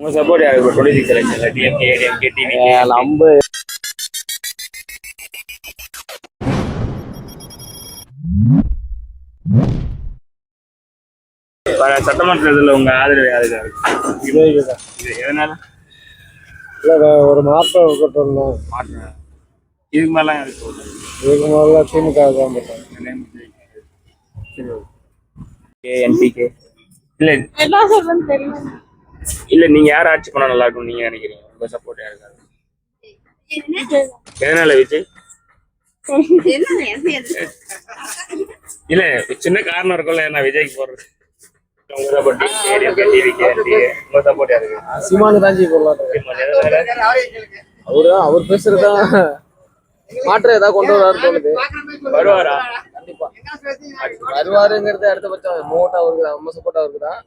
உங்க சப்போர்ட் யாருக்கு 26 எலெக்ஷன்ல டிஎம்கே ஏடிஎம்கே டிவி நம்ம சட்டமன்ற இதில் உங்க ஆதரவு யாருக்கு இருக்கு? இது எதனால ஒரு மாற்றம் இருக்கட்டும். மாற்றம் இதுக்கு மேலாம் யாருக்கு இதுக்கு முதல்ல திமுக தான் போட்டோம். என்பிகே இல்ல இல்ல நீங்க யார் ஆட்சி பண்ணா நல்லா இருக்கும் நீங்க நினைக்கிறீங்க? உங்க சப்போர்ட் யாருக்காரு? எதனால விஜய்? இல்ல சின்ன காரணம் இருக்கும்ல நான் விஜய்க்கு போடுறது. உங்க சப்போர்ட் உங்க சப்போர்ட் யாருக்கு? சீமானு தான் போடலாம். அவர் பேசுறதுதான் மாற்றம் ஏதாவது கொண்டு வராரு தோணுது. வருவாரா? கண்டிப்பா வருவாருங்கிறது அடுத்த பட்சம் மோட்டா அவருக்கு நம்ம சப்போர்ட் அவருக்கு தான்.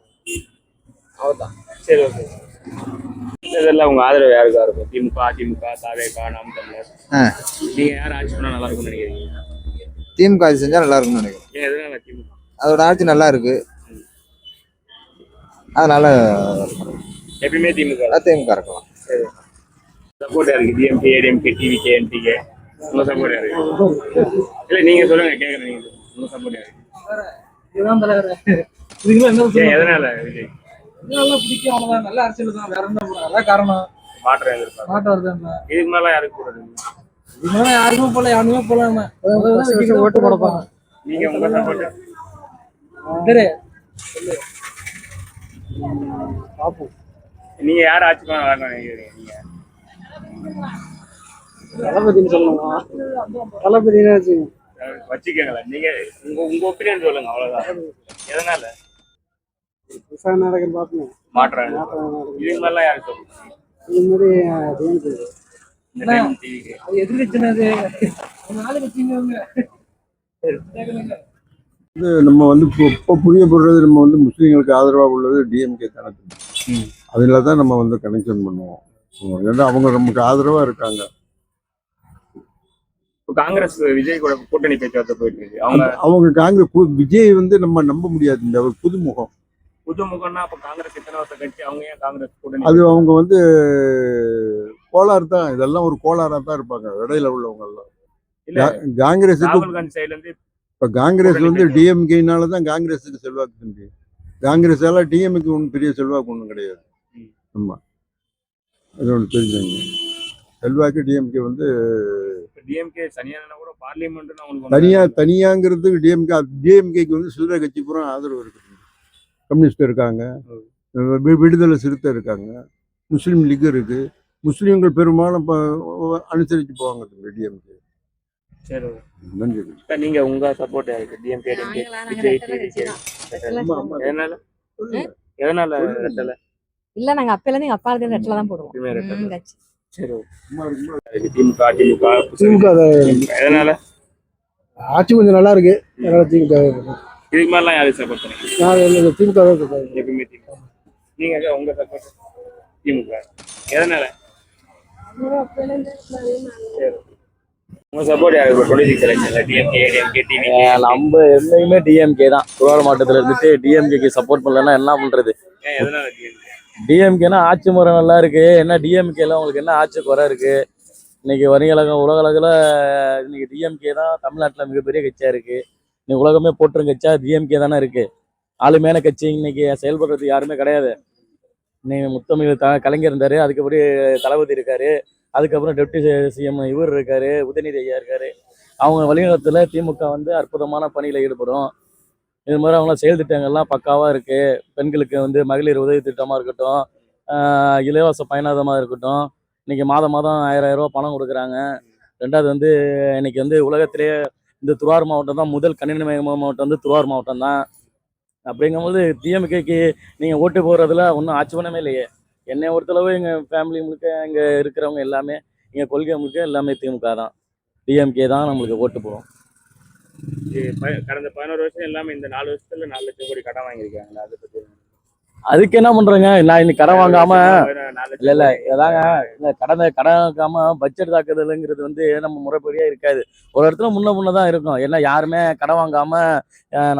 அவர் தான். சரி ஓகே. இதெல்லாம் உங்க ஆதரவு யாருக்கா இருக்கும்? திமுக அதிமுக தாவேகா நாம் தமிழர் நீங்க யார் ஆட்சி பண்ணா நல்லா இருக்கும்னு நினைக்கிறீங்க? திமுக ஆட்சி செஞ்சா நல்லா இருக்கும்னு நினைக்கிறேன். ஏன் எதனால திமுக? அதோட ஆட்சி நல்லா இருக்கு, அதனால எப்பயுமே திமுக திமுக இருக்கலாம். சரி சப்போர்ட் யாருக்கு? டிஎம்கே ஏடிஎம்கே டிவிகே என்பிகே உங்க சப்போர்ட் யாருக்கு? இல்ல நீங்க சொல்லுங்க கேக்குறேன். நீங்க உங்க சப்போர்ட் யாருக்கு? எதனால விஜய்? பிடிக்கும் அவ்வளவுதான். நல்ல அரசியல் தான், வேற என்ன அதான் காரணம். மாற்றம் எதிர்பார்க்க மாற்றம் வருது. இதுக்கு மேல யாருக்கு போடுறது? யாருமே போல யாருமே போல ஓட்டு போடப்பாங்க. நீங்க உங்க சப்போர்ட் சரி நீங்க யார் ஆட்சி பண்ண நல்லா நினைக்கிறீங்க? நீங்க தளபதினு சொல்லணுமா? தளபதி வச்சுக்கோங்களேன். நீங்க உங்க உங்க ஒப்பீனியன் சொல்லுங்க, அவ்வளவுதான். எதனால விவசாயம் நடக்குது பார்க்கணும். மாற்றம் இதுக்கு மேல யாரு சொல்லுங்க? எதிர்கட்சினது நம்ம வந்து இப்போ புரியப்படுறது நம்ம வந்து முஸ்லீம்களுக்கு ஆதரவாக உள்ளது டிஎம்கே கணக்கு. அதில் தான் நம்ம வந்து கனெக்ஷன் பண்ணுவோம். ஏன்னா அவங்க நமக்கு ஆதரவாக இருக்காங்க. காங்கிரஸ் விஜய் கூட கூட்டணி பேச்சுவார்த்தை போயிட்டு இருக்கு. அவங்க காங்கிரஸ் விஜய் வந்து நம்ம நம்ப முடியாது. இந்த ஒரு புதுமுகம். புதுமுகம்னா அப்ப காங்கிரஸ் எத்தனை வருஷம் கட்சி, அவங்க ஏன் காங்கிரஸ் கூட்டணி? அது அவங்க வந்து கோளாறு தான். இதெல்லாம் ஒரு கோளாறாக தான் இருப்பாங்க இடையில உள்ளவங்க எல்லாம். காங்கிரஸுக்கு ராகுல் காந்தி சைடுல இருந்து இப்போ காங்கிரஸ் வந்து டிஎம்கேனால தான் காங்கிரஸுக்கு செல்வாக்கு தம்பி. காங்கிரஸால டிஎம்கே ஒன்றும் பெரிய செல்வாக்கு ஒன்றும் கிடையாது. ஆமாம், அது ஒன்று தெரிஞ்சுங்க. செல்வாக்கு டிஎம்கே வந்து டிஎம்கே தனியான கூட பார்லிமெண்ட் தனியாங்கிறதுக்கு டிஎம்கேக்கு வந்து சில்லறை கட்சி பூரா ஆதரவு இருக்குது. கம்யூனிஸ்ட் இருக்காங்க, விடுதலை சிறுத்தை இருக்காங்க, முஸ்லீம் லீக் இருக்கு. முஸ்லீம்கள் பெரும்பாலும் அனுசரித்து போவாங்க டிஎம்கே. சரி நன்றி. நீங்க உங்க சப்போர்ட் யாருக்கு? டிஎம்கே விஜய் எதனால எதனால ரெட்டல? இல்ல நாங்க அப்பல இருந்து எங்க அப்பா ரெட்டல தான் போடுவோம். சரி திமுக அதிமுக திமுக எதனால ஆட்சி கொஞ்சம் நல்லா இருக்கு. திமுக இதுக்கு மேலாம் யாருக்கு சப்போர்ட் பண்ணுங்க? நான் திமுக எப்பவுமே திமுக. நீங்க உங்க சப்போர்ட் திமுக எதனால? உங்க சப்போர்ட் யாருக்கு 26 எலெக்ஷன்ல டிஎம்கே ஏடிஎம்கே டிவி? நம்ம எப்பயுமே டிஎம்கே தான். திருவாரூர் மாவட்டத்துல இருந்துட்டு டிஎம்கேக்கு சப்போர்ட் பண்ணலன்னா என்ன பண்றது? எதனால டிஎம்கேனா ஆட்சி முறை நல்லா இருக்கு. என்ன டிஎம்கேல உங்களுக்கு என்ன ஆட்சி குறை இருக்கு? இன்னைக்கு வணிகலகம் உலக அளவில் இன்னைக்கு டிஎம்கே தான் தமிழ்நாட்டில் மிகப்பெரிய கட்சியா இருக்கு. இன்னைக்கு உலகமே போற்றும் கட்சியா டிஎம்கே தானே இருக்கு. ஆளுமையான கட்சி இன்னைக்கு செயல்படுறதுக்கு யாருமே கிடையாது. இன்னைக்கு முத்தமிழ் கலைஞர் இருந்தாரு, அதுக்கப்புறம் தளபதி இருக்காரு, அதுக்கப்புறம் டெப்டி சிஎம் இவர் இருக்காரு, உதயநிதி ஐயா இருக்காரு. அவங்க வழிநடத்துல திமுக வந்து அற்புதமான பணியில் ஈடுபடும். இது மாதிரி அவங்களாம் செயல் திட்டங்கள்லாம் பக்காவாக இருக்கு. பெண்களுக்கு வந்து மகளிர் உதவி திட்டமாக இருக்கட்டும், இலவச பயனாதமாக இருக்கட்டும், இன்னைக்கு மாதம் 1000 ரூபா பணம் கொடுக்குறாங்க. ரெண்டாவது வந்து இன்னைக்கு வந்து உலகத்திலேயே இந்த திருவாரூர் மாவட்டம் தான் முதல் கணினி மாவட்டம் வந்து திருவாரூர் மாவட்டம் தான். அப்படிங்கும்போது டிஎம்கேக்கு நீங்கள் ஓட்டு போடுறதுல ஒன்றும் ஆட்சேபனமே இல்லையே. என்னை ஒருத்தளவு எங்கள் ஃபேமிலி முழுக்க இங்கே இருக்கிறவங்க எல்லாமே எங்கள் கொள்கை முழுக்க எல்லாமே திமுக தான். டிஎம்கே தான் நம்மளுக்கு ஓட்டு போடும். கடந்த 11 வருஷம் எல்லாமே இந்த 4 வருஷத்துல 4 லட்சம் கோடி கடன் வாங்கியிருக்காங்க. அதை பத்தி அதுக்கு என்ன பண்றேங்க? நான் இன்னைக்கு கடன் வாங்காம இல்ல ஏதாங்க இந்த கடன் வாங்காம பட்ஜெட் தாக்குதலுங்கிறது வந்து நம்ம முறைப்படியா இருக்காது. ஒரு இடத்துல முன்னதான் இருக்கும். ஏன்னா யாருமே கடன் வாங்காம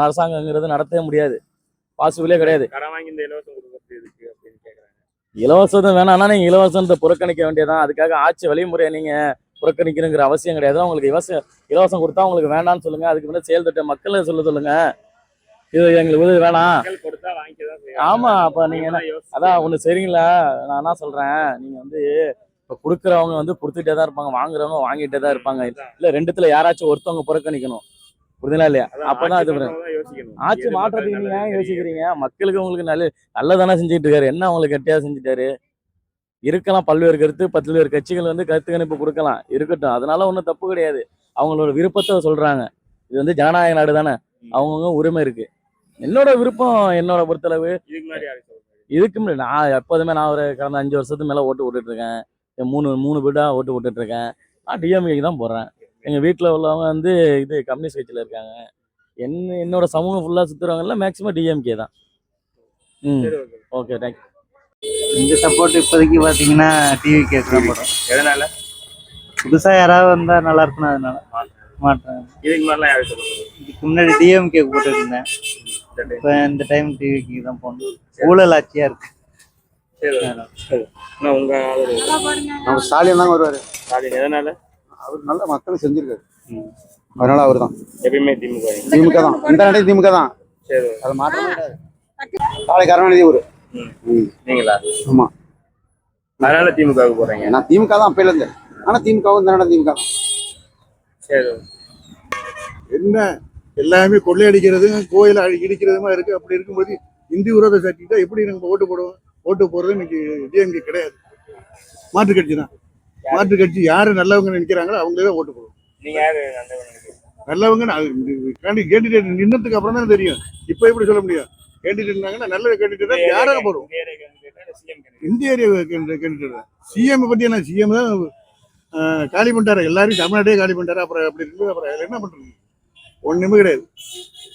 அரசாங்கங்கிறது நடத்தவே முடியாது. பாசிபிளே கிடையாது. கடன் வாங்கி இந்த இலவசம் கொடுக்கறது இருக்கு அப்படின்னு கேக்குறாங்க. இலவசத்தை வேணாம்னா நீங்க இலவசத்தை புறக்கணிக்க வேண்டியதான். அதுக்காக ஆட்சி வழிமுறையை நீங்க புறக்கணிக்கணுங்கிற அவசியம் கிடையாது. உங்களுக்கு இலவசம் கொடுத்தா உங்களுக்கு வேண்டாம்னு சொல்லுங்க. அதுக்கு முன்னாடி செயல் திட்டம் மக்களை சொல்லுங்க. இது எங்களுக்கு உதவி வேணாம். மக்கள் கொடுத்தா வாங்கிக்கதான் செய்வாங்க. ஆமா, அப்ப நீங்க என்ன அதான் ஒண்ணு சரிங்களா? நான் என்ன சொல்றேன், நீங்க வந்து இப்ப கொடுக்குறவங்க வந்து கொடுத்துட்டே தான் இருப்பாங்க, வாங்குறவங்க வாங்கிட்டே தான் இருப்பாங்க. இல்ல ரெண்டுத்துல யாராச்சும் ஒருத்தவங்க புறக்கணிக்கணும். புரியுதுங்களா இல்லையா? அப்பதான் இது யோசிக்கணும். ஆட்சி மாற்றத்துக்கு நீங்க ஏன் யோசிக்கிறீங்க? மக்களுக்கு உங்களுக்கு நல்லதானே செஞ்சுட்டு இருக்காரு. என்ன உங்களுக்கு கெட்டியா செஞ்சுட்டாரு? இருக்கலாம், பல்வேறு பல்வேறு கட்சிகள் வந்து கருத்து கணிப்பு கொடுக்கலாம், இருக்கட்டும். அதனால ஒன்றும் தப்பு கிடையாது. அவங்களோட விருப்பத்தை சொல்றாங்க. இது வந்து ஜனநாயக நாடு தானே, அவங்கவுங்க உரிமை இருக்கு. என்னோட விருப்பம் என்னோட பொறுத்தளவு இதுக்கு முன்னாடி யாரு சொல்றாங்க? இதுக்கு முன்னாடி நான் எப்போதுமே நான் ஒரு கடந்த 5 வருஷத்துக்கு மேலே ஓட்டு விட்டுட்டு இருக்கேன். மூணு வீடாக ஓட்டு விட்டுட்டு இருக்கேன். நான் டிஎம்கேக்கு தான் போடுறேன். எங்கள் வீட்டில் உள்ளவங்க வந்து இது கம்யூனிஸ்ட் கட்சியில் இருக்காங்க. என்னோட சமூகம் ஃபுல்லாக சுற்றுறவங்கலாம் மேக்ஸிமம் டிஎம்கே தான். சரி, ஓகே. Okay, thank you. இந்த சப்போர்ட் இப்போதைக்கு பார்த்தீங்கன்னா டிவி கேஸ் தான் போடுறோம். எதனால? புதுசாக யாராவது வந்தால் நல்லா இருக்கணும், அதனால மாட்டேன். இதுக்கு மாதிரிலாம் யாரு சொல்லுவாங்க? இதுக்கு முன்னாடி டிஎம்கே போட்டுருந்தேன். இப்போ இந்த டைம் டிவிக்கு தான் போகணும். ஊழல் ஆட்சியாக இருக்கு. சரி. அண்ணா, உங்க ஆதரவு? நம்ம ஸ்டாலின் தாங்க வருவாரு. ஸ்டாலின். எதனால? அவர் நல்ல மக்கள் செஞ்சிருக்காரு, அதனால அவர் தான். எப்பயுமே திமுக. திமுக தான், இந்த நாட்டையும் திமுக தான். சரி. அது மாற்றமே கிடையாது. காலை கருணாநிதி ஒரு நீங்களா? ஆமா, அதனால திமுகவுக்கு போறீங்க? நான் திமுக தான் அப்பையில இருந்து. ஆனா திமுகவும் இந்த நாட்டம் திமுக தான். சரி. என்ன எல்லாமே கொள்ளையடிக்கிறது, கோயிலை இடிக்கிறதுமா இருக்கு. அப்படி இருக்கும்போது இந்தி விரோத சக்திட்டா எப்படி நம்ம ஓட்டு போடுவோம்? ஓட்டு போடுறது இன்னைக்கு டிஎம்கே கிடையாது, மாற்று கட்சி தான். மாற்று கட்சி யாரு நல்லவங்க நினைக்கிறாங்களோ அவங்களே தான் ஓட்டு போடுவோம். நீங்க யாரு நல்லவங்க கேண்டிடேட் நின்னதுக்கு அப்புறம் தான் தெரியும். இப்போ எப்படி சொல்ல முடியும்? கேண்டிடேட்னாங்கன்னா நல்ல கேண்டிடேட் தான் யாராக போடுவோம். இந்திய ஏரியா கேண்டிடேட் தான். சிஎம் பத்தி என்ன, சிஎம் தான் காலி பண்ணிட்டாரு, எல்லாரும் தமிழ்நாட்டையே காலி பண்ணிட்டாரு. அப்புறம் அப்படி இருக்குது, அப்புறம் அதில் என்ன பண்றது? ஒண்ணுமே கிடையாது.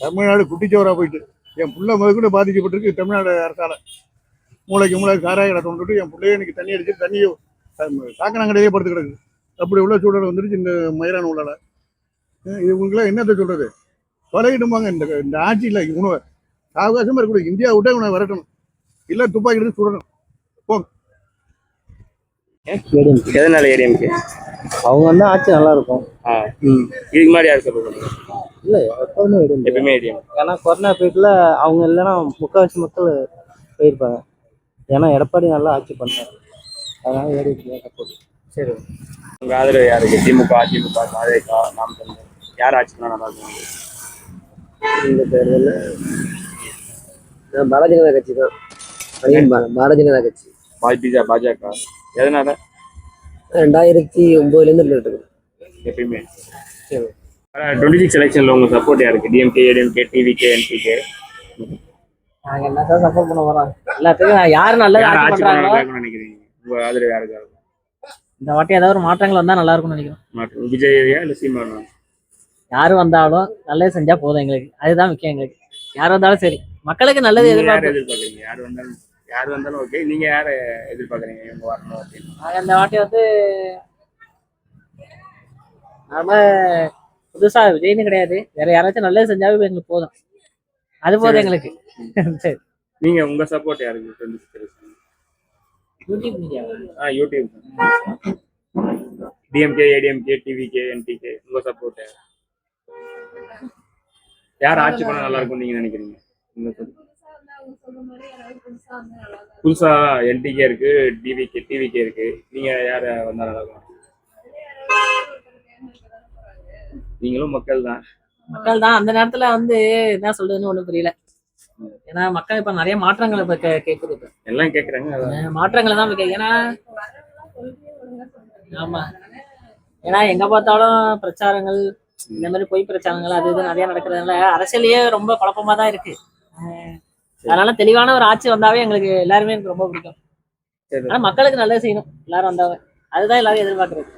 தமிழ்நாடு குட்டிச்சவரா போயிட்டு என் புள்ள கூட பாதிக்கப்பட்டிருக்கு தமிழ்நாடு அரசால. மூளைக்கு சாராய கடை கொண்டுட்டு என் பிள்ளைய இன்னைக்கு தண்ணி அடிச்சு தண்ணியை சாக்கணாங்கடையே படுத்து கிடக்கு. அப்படி உள்ள சூழல் வந்துருச்சு இந்த மயிரான உள்ளால. இவங்களுக்குலாம் என்னத்தை சொல்றது? தொலையிடுமாங்க இந்த ஆட்சியில் உணவை அவகாசமா இருக்கக்கூடாது. இந்தியா விட்டா இவனை வரட்டணும், இல்லை துப்பாக்கி எடுத்து சுடணும். போங்க. எதனால ஏடிஎம்கே? அவங்க வந்து ஆட்சி நல்லா இருக்கும். இதுக்கு முன்னாடி யாரு சொல்லுவாங்க? இல்லை, எப்போதுமே எப்பயுமே ஏடிஎம். ஏன்னா கொரோனா பீரியட்ல அவங்க இல்லைன்னா முக்கால்வாசி மக்கள் போயிருப்பாங்க. ஏன்னா எடப்பாடி நல்லா ஆட்சி பண்ணார், அதனால ஏடிஎம்கே சப்போர்ட். சரி. உங்க ஆதரவு யாருக்கு? திமுக, அதிமுக, பாஜக, நாம் தமிழர், யார் ஆட்சி பண்ணா நல்லா இருக்கும்? இந்த தேர்தலில் பாரதிய ஜனதா கட்சி தான். பாரதிய ஜனதா கட்சி. பாஜக. எதனால? 2009 இருக்கு எப்பயுமே. 26 எலெக்ஷன்ல உங்க சப்போர்ட் யாருக்கு? DMK, ADMK, TVK, NTK? நாங்கள் எல்லாத்தையும் சப்போர்ட் பண்ண வரோம். எல்லாத்துக்கும் யார் நல்லது ஆட்சி பண்ண நினைக்கிறீங்க? உங்க ஆதரவு யாருக்கு? இந்த வாட்டி ஏதாவது ஒரு மாற்றங்கள் வந்தா நல்லா இருக்கும்னு நினைக்கிறோம். விஜயா இல்ல சீமானா? யாரு வந்தாலும் நல்லது செஞ்சா போதும் எங்களுக்கு, அதுதான் முக்கியம் எங்களுக்கு. யார் வந்தாலும் சரி, மக்களுக்கு நல்லது எதிர்பார்க்குறீங்க. யார் வந்தாலும் ஓகே. நீங்க யார எதிர்பார்க்குறீங்க இவங்க வரணும் அப்படின்னு? நாங்கள் இந்த வாட்டி வந்து நாம புதுசா விஜய்னு கிடையாது, வேற யாராச்சும் நல்லது செஞ்சாவே எங்களுக்கு போதும், அது போதும் எங்களுக்கு. சரி. நீங்க உங்க சப்போர்ட் யாருக்கு? YouTube media. YouTube. DMK, ADMK, TVK, NTK, உங்க சப்போர்ட் யார் ஆட்சி பண்ணா நல்லா இருக்கும் நீங்க நினைக்கிறீங்க? புதுசா என்டிகே இருக்கு, டிவிகே இருக்கு. நீங்க யார வந்தா நல்லா இருக்கும்? நீங்களும் மக்கள் தான். அந்த நேரத்துல வந்து என்ன சொல்றதுன்னு ஒண்ணும் புரியல. ஏன்னா மக்கள் இப்ப நிறைய மாற்றங்களை இப்ப கேக்குது. இப்ப எல்லாம் கேக்குறாங்க, மாற்றங்களை தான் கேட்க. ஏன்னா ஆமா, ஏன்னா எங்க பார்த்தாலும் பிரச்சாரங்கள், இந்த மாதிரி பொய் பிரச்சாரங்கள் அது இது நிறைய நடக்கிறதுனால அரசியலையே ரொம்ப குழப்பமா தான் இருக்கு. அதனால தெளிவான ஒரு ஆட்சி வந்தாவே எங்களுக்கு எல்லாருமே எனக்கு ரொம்ப பிடிக்கும். ஆனா மக்களுக்கு நல்லது செய்யணும் எல்லாரும் வந்தாவே, அதுதான் எல்லாரும் எதிர்பார்க்கறது.